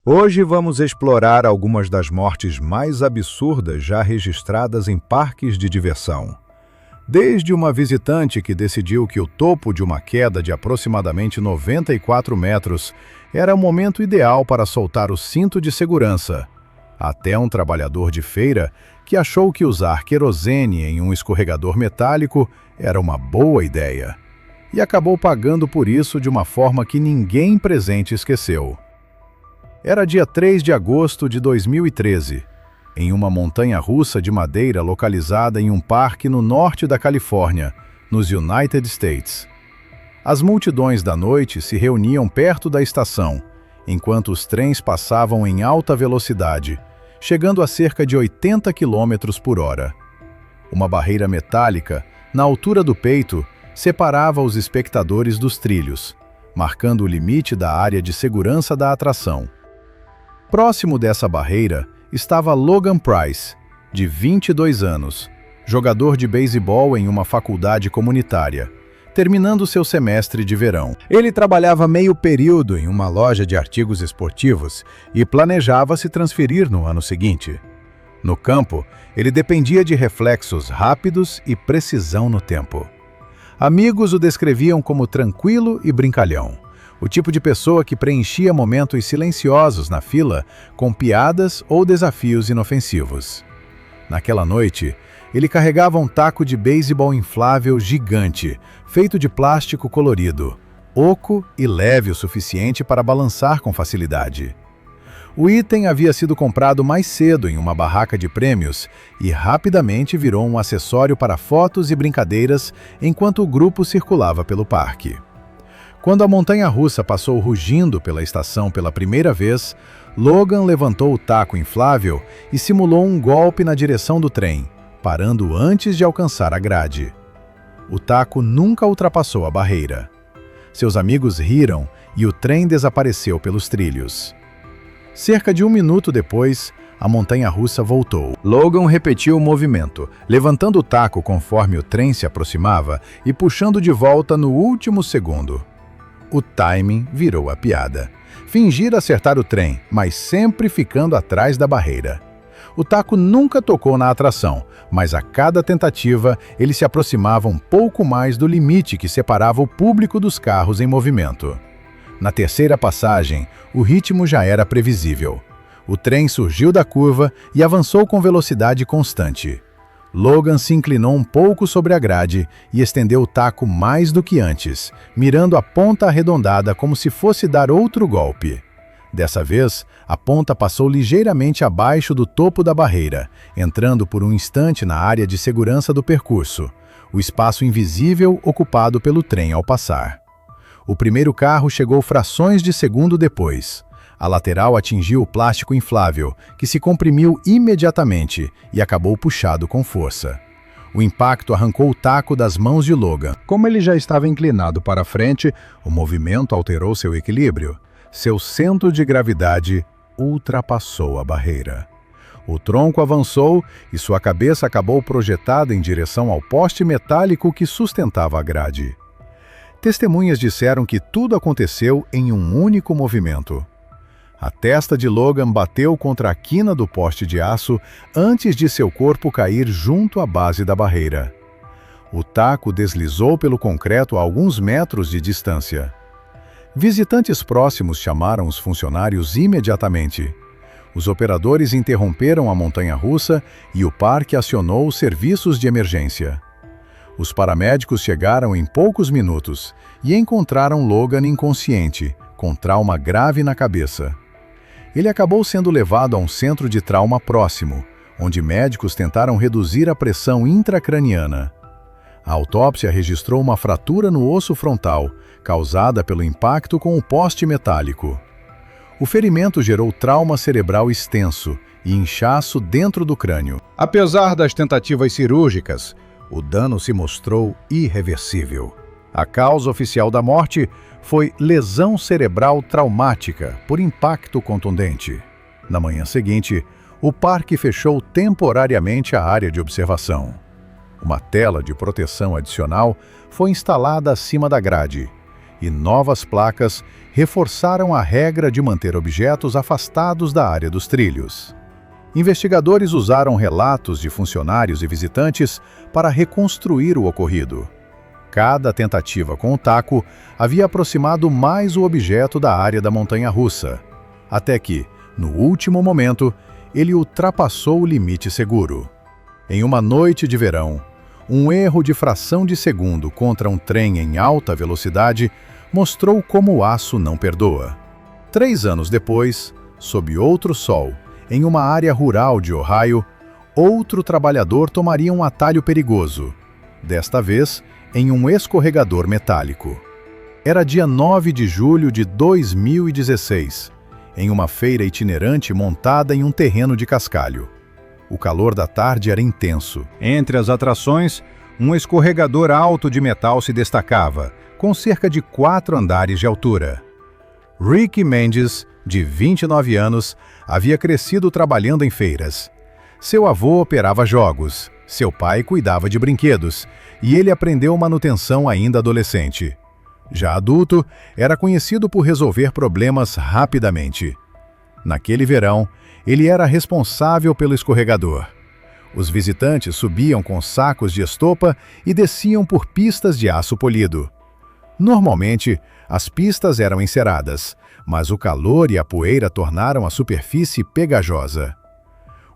Hoje vamos explorar algumas das mortes mais absurdas já registradas em parques de diversão. Desde uma visitante que decidiu que o topo de uma queda de aproximadamente 94 metros era o momento ideal para soltar o cinto de segurança, até um trabalhador de feira que achou que usar querosene em um escorregador metálico era uma boa ideia, e acabou pagando por isso de uma forma que ninguém presente esqueceu. Era dia 3 de agosto de 2013, em uma montanha-russa de madeira localizada em um parque no norte da Califórnia, nos United States. As multidões da noite se reuniam perto da estação, enquanto os trens passavam em alta velocidade, chegando a cerca de 80 km por hora. Uma barreira metálica, na altura do peito, separava os espectadores dos trilhos, marcando o limite da área de segurança da atração. Próximo dessa barreira estava Logan Price, de 22 anos, jogador de beisebol em uma faculdade comunitária, terminando seu semestre de verão. Ele trabalhava meio período em uma loja de artigos esportivos e planejava se transferir no ano seguinte. No campo, ele dependia de reflexos rápidos e precisão no tempo. Amigos o descreviam como tranquilo e brincalhão, o tipo de pessoa que preenchia momentos silenciosos na fila com piadas ou desafios inofensivos. Naquela noite, ele carregava um taco de beisebol inflável gigante, feito de plástico colorido, oco e leve o suficiente para balançar com facilidade. O item havia sido comprado mais cedo em uma barraca de prêmios e rapidamente virou um acessório para fotos e brincadeiras enquanto o grupo circulava pelo parque. Quando a montanha-russa passou rugindo pela estação pela primeira vez, Logan levantou o taco inflável e simulou um golpe na direção do trem, parando antes de alcançar a grade. O taco nunca ultrapassou a barreira. Seus amigos riram e o trem desapareceu pelos trilhos. Cerca de 1 minuto depois, a montanha-russa voltou. Logan repetiu o movimento, levantando o taco conforme o trem se aproximava e puxando de volta no último segundo. O timing virou a piada. Fingir acertar o trem, mas sempre ficando atrás da barreira. O taco nunca tocou na atração, mas a cada tentativa ele se aproximava um pouco mais do limite que separava o público dos carros em movimento. Na terceira passagem, o ritmo já era previsível. O trem surgiu da curva e avançou com velocidade constante. Logan se inclinou um pouco sobre a grade e estendeu o taco mais do que antes, mirando a ponta arredondada como se fosse dar outro golpe. Dessa vez, a ponta passou ligeiramente abaixo do topo da barreira, entrando por um instante na área de segurança do percurso, o espaço invisível ocupado pelo trem ao passar. O primeiro carro chegou frações de segundo depois. A lateral atingiu o plástico inflável, que se comprimiu imediatamente e acabou puxado com força. O impacto arrancou o taco das mãos de Logan. Como ele já estava inclinado para a frente, o movimento alterou seu equilíbrio. Seu centro de gravidade ultrapassou a barreira. O tronco avançou e sua cabeça acabou projetada em direção ao poste metálico que sustentava a grade. Testemunhas disseram que tudo aconteceu em um único movimento. A testa de Logan bateu contra a quina do poste de aço antes de seu corpo cair junto à base da barreira. O taco deslizou pelo concreto a alguns metros de distância. Visitantes próximos chamaram os funcionários imediatamente. Os operadores interromperam a montanha-russa e o parque acionou os serviços de emergência. Os paramédicos chegaram em poucos minutos e encontraram Logan inconsciente, com trauma grave na cabeça. Ele acabou sendo levado a um centro de trauma próximo, onde médicos tentaram reduzir a pressão intracraniana. A autópsia registrou uma fratura no osso frontal, causada pelo impacto com o poste metálico. O ferimento gerou trauma cerebral extenso e inchaço dentro do crânio. Apesar das tentativas cirúrgicas, o dano se mostrou irreversível. A causa oficial da morte foi lesão cerebral traumática por impacto contundente. Na manhã seguinte, o parque fechou temporariamente a área de observação. Uma tela de proteção adicional foi instalada acima da grade, e novas placas reforçaram a regra de manter objetos afastados da área dos trilhos. Investigadores usaram relatos de funcionários e visitantes para reconstruir o ocorrido. Cada tentativa com o taco havia aproximado mais o objeto da área da montanha-russa, até que, no último momento, ele ultrapassou o limite seguro. Em uma noite de verão, um erro de fração de segundo contra um trem em alta velocidade mostrou como o aço não perdoa. 3 anos depois, sob outro sol, em uma área rural de Ohio, outro trabalhador tomaria um atalho perigoso, desta vez em um escorregador metálico. Era dia 9 de julho de 2016, em uma feira itinerante montada em um terreno de cascalho. O calor da tarde era intenso. Entre as atrações, um escorregador alto de metal se destacava, com cerca de 4 andares de altura. Rick Mendes, de 29 anos, havia crescido trabalhando em feiras. Seu avô operava jogos, seu pai cuidava de brinquedos, e ele aprendeu manutenção ainda adolescente. Já adulto, era conhecido por resolver problemas rapidamente. Naquele verão, ele era responsável pelo escorregador. Os visitantes subiam com sacos de estopa e desciam por pistas de aço polido. Normalmente, as pistas eram enceradas, mas o calor e a poeira tornaram a superfície pegajosa.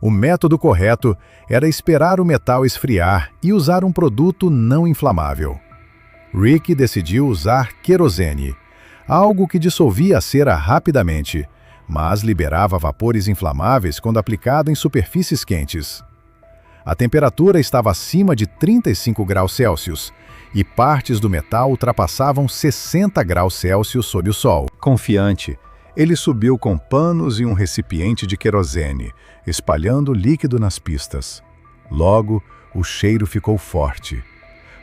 O método correto era esperar o metal esfriar e usar um produto não inflamável. Rick decidiu usar querosene, algo que dissolvia a cera rapidamente, mas liberava vapores inflamáveis quando aplicado em superfícies quentes. A temperatura estava acima de 35 graus Celsius e partes do metal ultrapassavam 60 graus Celsius sob o sol. Confiante, ele subiu com panos e um recipiente de querosene, espalhando líquido nas pistas. Logo, o cheiro ficou forte.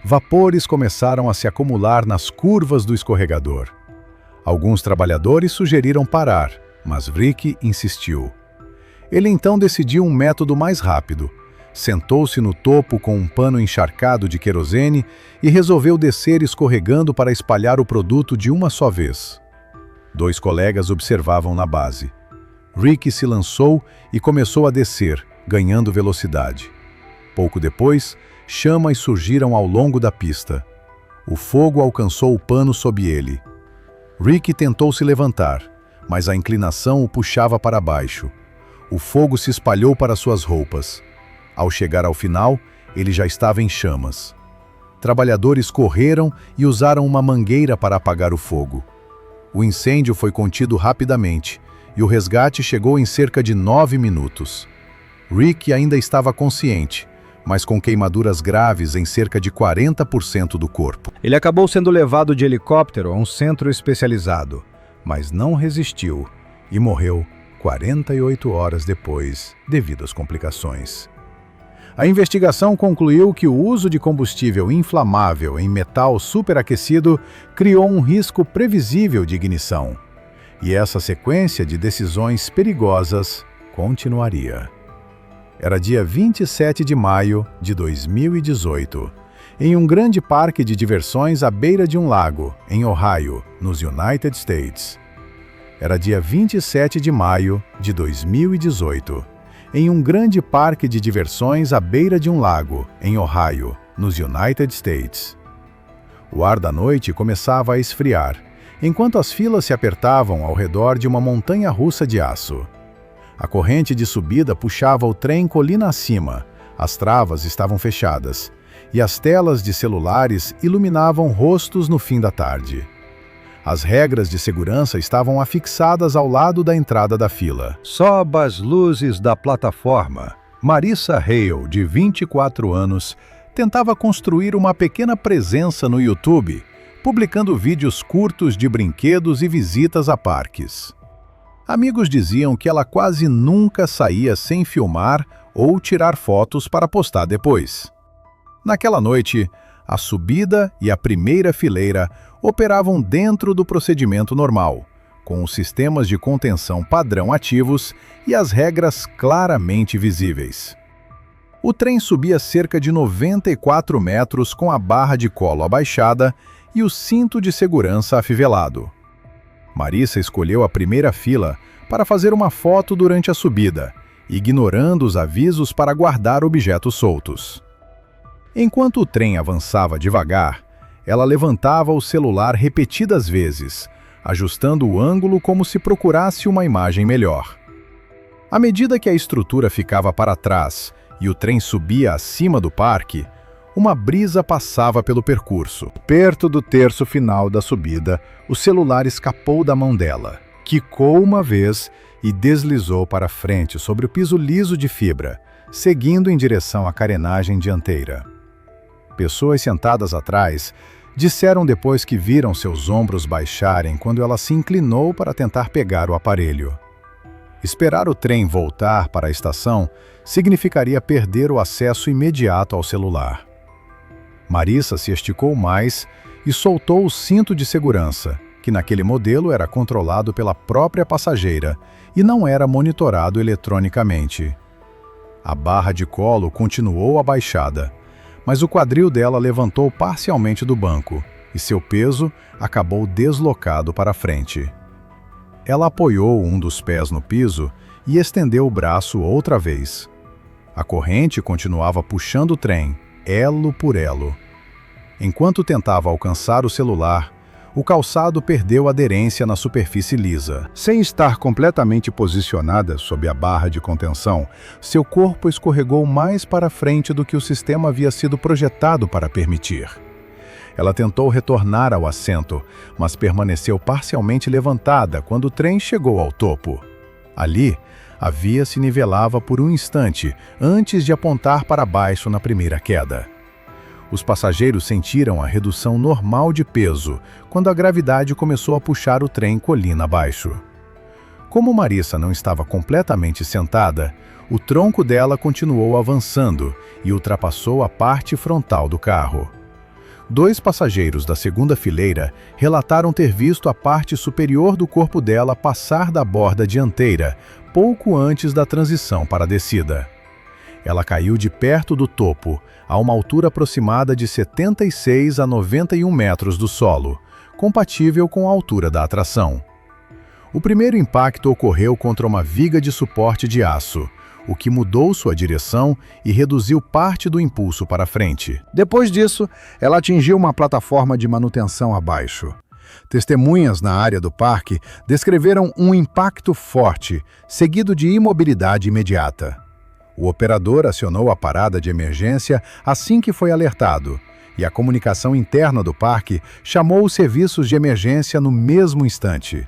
Vapores começaram a se acumular nas curvas do escorregador. Alguns trabalhadores sugeriram parar, mas Rick insistiu. Ele então decidiu um método mais rápido. Sentou-se no topo com um pano encharcado de querosene e resolveu descer escorregando para espalhar o produto de uma só vez. 2 colegas observavam na base. Rick se lançou e começou a descer, ganhando velocidade. Pouco depois, chamas surgiram ao longo da pista. O fogo alcançou o pano sob ele. Rick tentou se levantar, mas a inclinação o puxava para baixo. O fogo se espalhou para suas roupas. Ao chegar ao final, ele já estava em chamas. Trabalhadores correram e usaram uma mangueira para apagar o fogo. O incêndio foi contido rapidamente e o resgate chegou em cerca de 9 minutos. Rick ainda estava consciente, mas com queimaduras graves em cerca de 40% do corpo. Ele acabou sendo levado de helicóptero a um centro especializado, mas não resistiu e morreu 48 horas depois, devido às complicações. A investigação concluiu que o uso de combustível inflamável em metal superaquecido criou um risco previsível de ignição. E essa sequência de decisões perigosas continuaria. Era dia 27 de maio de 2018, em um grande parque de diversões à beira de um lago, em Ohio, nos United States. Era dia 27 de maio de 2018, em um grande parque de diversões à beira de um lago, em Ohio, nos United States. O ar da noite começava a esfriar, enquanto as filas se apertavam ao redor de uma montanha-russa de aço. A corrente de subida puxava o trem colina acima, as travas estavam fechadas, e as telas de celulares iluminavam rostos no fim da tarde. As regras de segurança estavam afixadas ao lado da entrada da fila. Sob as luzes da plataforma, Marissa Hale, de 24 anos, tentava construir uma pequena presença no YouTube, publicando vídeos curtos de brinquedos e visitas a parques. Amigos diziam que ela quase nunca saía sem filmar ou tirar fotos para postar depois. Naquela noite, a subida e a primeira fileira operavam dentro do procedimento normal, com os sistemas de contenção padrão ativos e as regras claramente visíveis. O trem subia cerca de 94 metros com a barra de colo abaixada e o cinto de segurança afivelado. Marissa escolheu a primeira fila para fazer uma foto durante a subida, ignorando os avisos para guardar objetos soltos. Enquanto o trem avançava devagar, ela levantava o celular repetidas vezes, ajustando o ângulo como se procurasse uma imagem melhor. À medida que a estrutura ficava para trás e o trem subia acima do parque, uma brisa passava pelo percurso. Perto do terço final da subida, o celular escapou da mão dela, quicou uma vez e deslizou para frente sobre o piso liso de fibra, seguindo em direção à carenagem dianteira. Pessoas sentadas atrás disseram depois que viram seus ombros baixarem quando ela se inclinou para tentar pegar o aparelho. Esperar o trem voltar para a estação significaria perder o acesso imediato ao celular. Marissa se esticou mais e soltou o cinto de segurança, que naquele modelo era controlado pela própria passageira e não era monitorado eletronicamente. A barra de colo continuou abaixada, mas o quadril dela levantou parcialmente do banco e seu peso acabou deslocado para frente. Ela apoiou um dos pés no piso e estendeu o braço outra vez. A corrente continuava puxando o trem, elo por elo. Enquanto tentava alcançar o celular, o calçado perdeu aderência na superfície lisa. Sem estar completamente posicionada sob a barra de contenção, seu corpo escorregou mais para frente do que o sistema havia sido projetado para permitir. Ela tentou retornar ao assento, mas permaneceu parcialmente levantada quando o trem chegou ao topo. Ali, a via se nivelava por um instante antes de apontar para baixo na primeira queda. Os passageiros sentiram a redução normal de peso quando a gravidade começou a puxar o trem colina abaixo. Como Marissa não estava completamente sentada, o tronco dela continuou avançando e ultrapassou a parte frontal do carro. 2 passageiros da segunda fileira relataram ter visto a parte superior do corpo dela passar da borda dianteira pouco antes da transição para a descida. Ela caiu de perto do topo, a uma altura aproximada de 76 a 91 metros do solo, compatível com a altura da atração. O primeiro impacto ocorreu contra uma viga de suporte de aço, o que mudou sua direção e reduziu parte do impulso para frente. Depois disso, ela atingiu uma plataforma de manutenção abaixo. Testemunhas na área do parque descreveram um impacto forte, seguido de imobilidade imediata. O operador acionou a parada de emergência assim que foi alertado, e a comunicação interna do parque chamou os serviços de emergência no mesmo instante.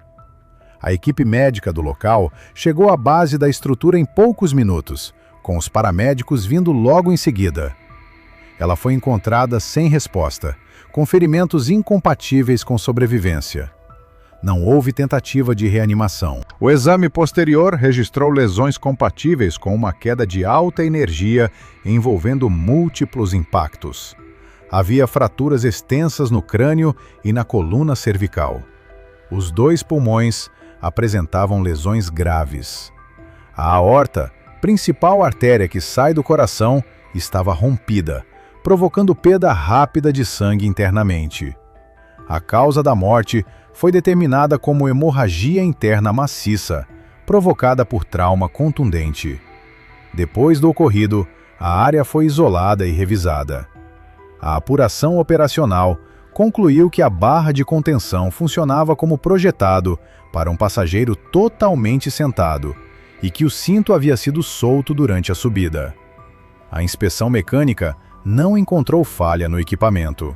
A equipe médica do local chegou à base da estrutura em poucos minutos, com os paramédicos vindo logo em seguida. Ela foi encontrada sem resposta, com ferimentos incompatíveis com sobrevivência. Não houve tentativa de reanimação. O exame posterior registrou lesões compatíveis com uma queda de alta energia envolvendo múltiplos impactos. Havia fraturas extensas no crânio e na coluna cervical. Os 2 pulmões apresentavam lesões graves. A aorta, principal artéria que sai do coração, estava rompida, provocando perda rápida de sangue internamente. A causa da morte foi determinada como hemorragia interna maciça, provocada por trauma contundente. Depois do ocorrido, a área foi isolada e revisada. A apuração operacional concluiu que a barra de contenção funcionava como projetado para um passageiro totalmente sentado e que o cinto havia sido solto durante a subida. A inspeção mecânica não encontrou falha no equipamento.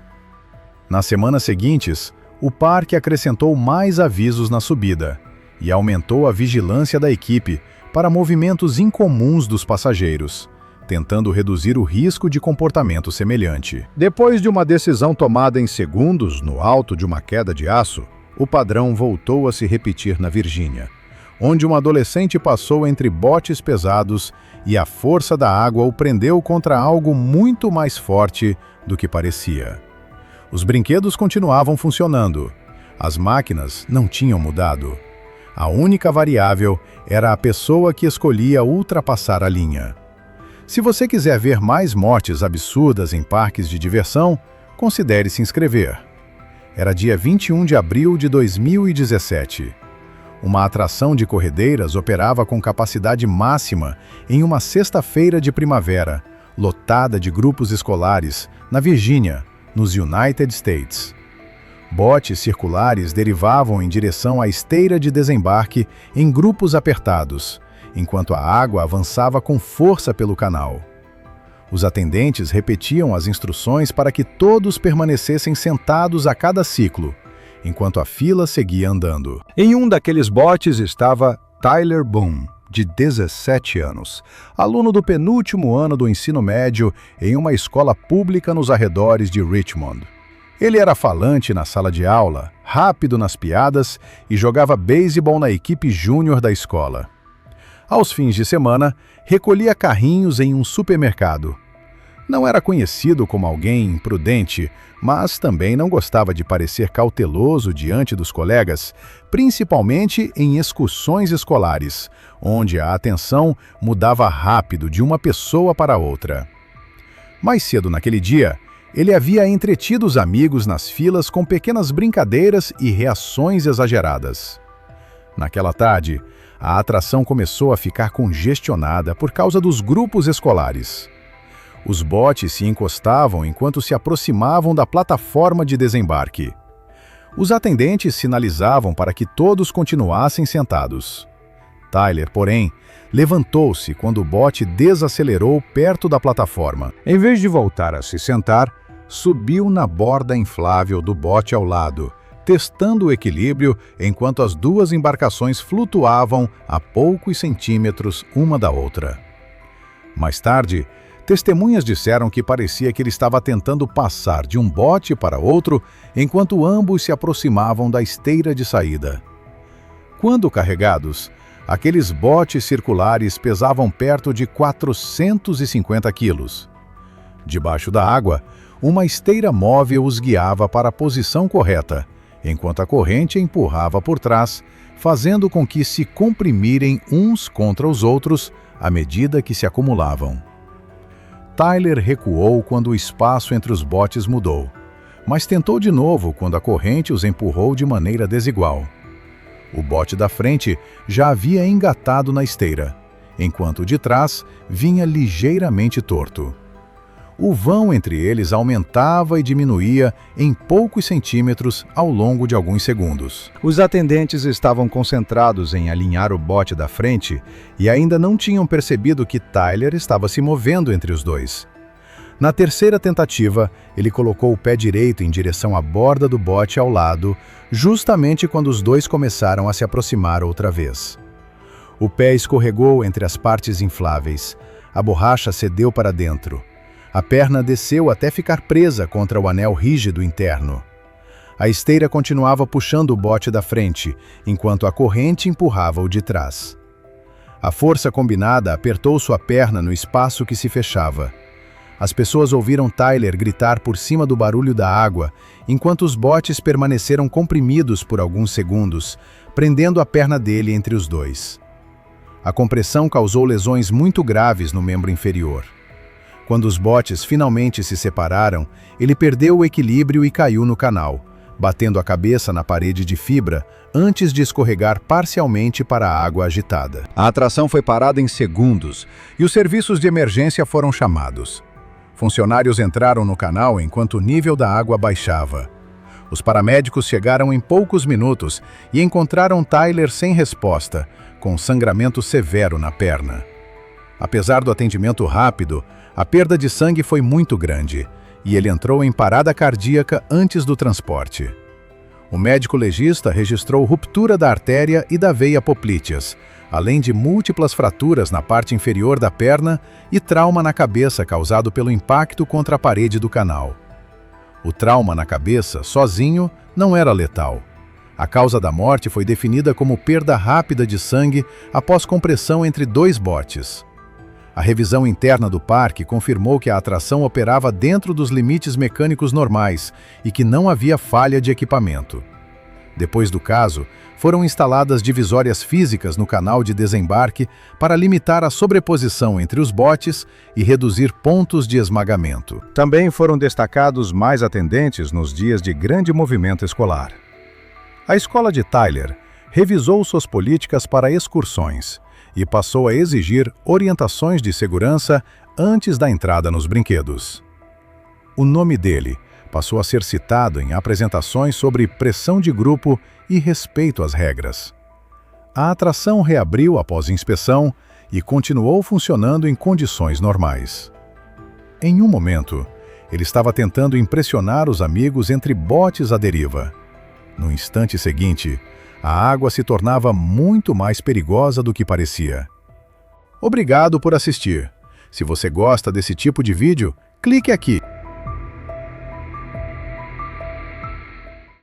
Nas semanas seguintes, o parque acrescentou mais avisos na subida e aumentou a vigilância da equipe para movimentos incomuns dos passageiros, tentando reduzir o risco de comportamento semelhante. Depois de uma decisão tomada em segundos no alto de uma queda de aço, o padrão voltou a se repetir na Virgínia, onde um adolescente passou entre botes pesados e a força da água o prendeu contra algo muito mais forte do que parecia. Os brinquedos continuavam funcionando. As máquinas não tinham mudado. A única variável era a pessoa que escolhia ultrapassar a linha. Se você quiser ver mais mortes absurdas em parques de diversão, considere se inscrever. Era dia 21 de abril de 2017. Uma atração de corredeiras operava com capacidade máxima em uma sexta-feira de primavera, lotada de grupos escolares, na Virgínia, nos United States. Botes circulares derivavam em direção à esteira de desembarque em grupos apertados, enquanto a água avançava com força pelo canal. Os atendentes repetiam as instruções para que todos permanecessem sentados a cada ciclo, enquanto a fila seguia andando. Em um daqueles botes estava Tyler Boone, de 17 anos, aluno do penúltimo ano do ensino médio em uma escola pública nos arredores de Richmond. Ele era falante na sala de aula, rápido nas piadas e jogava beisebol na equipe júnior da escola. Aos fins de semana, recolhia carrinhos em um supermercado. Não era conhecido como alguém imprudente, mas também não gostava de parecer cauteloso diante dos colegas, principalmente em excursões escolares, onde a atenção mudava rápido de uma pessoa para outra. Mais cedo naquele dia, ele havia entretido os amigos nas filas com pequenas brincadeiras e reações exageradas. Naquela tarde, a atração começou a ficar congestionada por causa dos grupos escolares. Os botes se encostavam enquanto se aproximavam da plataforma de desembarque. Os atendentes sinalizavam para que todos continuassem sentados. Tyler, porém, levantou-se quando o bote desacelerou perto da plataforma. Em vez de voltar a se sentar, subiu na borda inflável do bote ao lado, testando o equilíbrio enquanto as duas embarcações flutuavam a poucos centímetros uma da outra. Mais tarde, testemunhas disseram que parecia que ele estava tentando passar de um bote para outro enquanto ambos se aproximavam da esteira de saída. Quando carregados, aqueles botes circulares pesavam perto de 450 quilos. Debaixo da água, uma esteira móvel os guiava para a posição correta, enquanto a corrente empurrava por trás, fazendo com que se comprimirem uns contra os outros à medida que se acumulavam. Tyler recuou quando o espaço entre os botes mudou, mas tentou de novo quando a corrente os empurrou de maneira desigual. O bote da frente já havia engatado na esteira, enquanto o de trás vinha ligeiramente torto. O vão entre eles aumentava e diminuía em poucos centímetros ao longo de alguns segundos. Os atendentes estavam concentrados em alinhar o bote da frente e ainda não tinham percebido que Tyler estava se movendo entre os dois. Na terceira tentativa, ele colocou o pé direito em direção à borda do bote ao lado, justamente quando os dois começaram a se aproximar outra vez. O pé escorregou entre as partes infláveis. A borracha cedeu para dentro. A perna desceu até ficar presa contra o anel rígido interno. A esteira continuava puxando o bote da frente, enquanto a corrente empurrava o de trás. A força combinada apertou sua perna no espaço que se fechava. As pessoas ouviram Tyler gritar por cima do barulho da água, enquanto os botes permaneceram comprimidos por alguns segundos, prendendo a perna dele entre os dois. A compressão causou lesões muito graves no membro inferior. Quando os botes finalmente se separaram, ele perdeu o equilíbrio e caiu no canal, batendo a cabeça na parede de fibra antes de escorregar parcialmente para a água agitada. A atração foi parada em segundos e os serviços de emergência foram chamados. Funcionários entraram no canal enquanto o nível da água baixava. Os paramédicos chegaram em poucos minutos e encontraram Tyler sem resposta, com sangramento severo na perna. Apesar do atendimento rápido, a perda de sangue foi muito grande e ele entrou em parada cardíaca antes do transporte. O médico legista registrou ruptura da artéria e da veia poplíteas, além de múltiplas fraturas na parte inferior da perna e trauma na cabeça causado pelo impacto contra a parede do canal. O trauma na cabeça, sozinho, não era letal. A causa da morte foi definida como perda rápida de sangue após compressão entre dois botes. A revisão interna do parque confirmou que a atração operava dentro dos limites mecânicos normais e que não havia falha de equipamento. Depois do caso, foram instaladas divisórias físicas no canal de desembarque para limitar a sobreposição entre os botes e reduzir pontos de esmagamento. Também foram destacados mais atendentes nos dias de grande movimento escolar. A escola de Tyler revisou suas políticas para excursões e passou a exigir orientações de segurança antes da entrada nos brinquedos. O nome dele passou a ser citado em apresentações sobre pressão de grupo e respeito às regras. A atração reabriu após inspeção e continuou funcionando em condições normais. Em um momento, ele estava tentando impressionar os amigos entre botes à deriva. No instante seguinte, a água se tornava muito mais perigosa do que parecia. Obrigado por assistir. Se você gosta desse tipo de vídeo, clique aqui.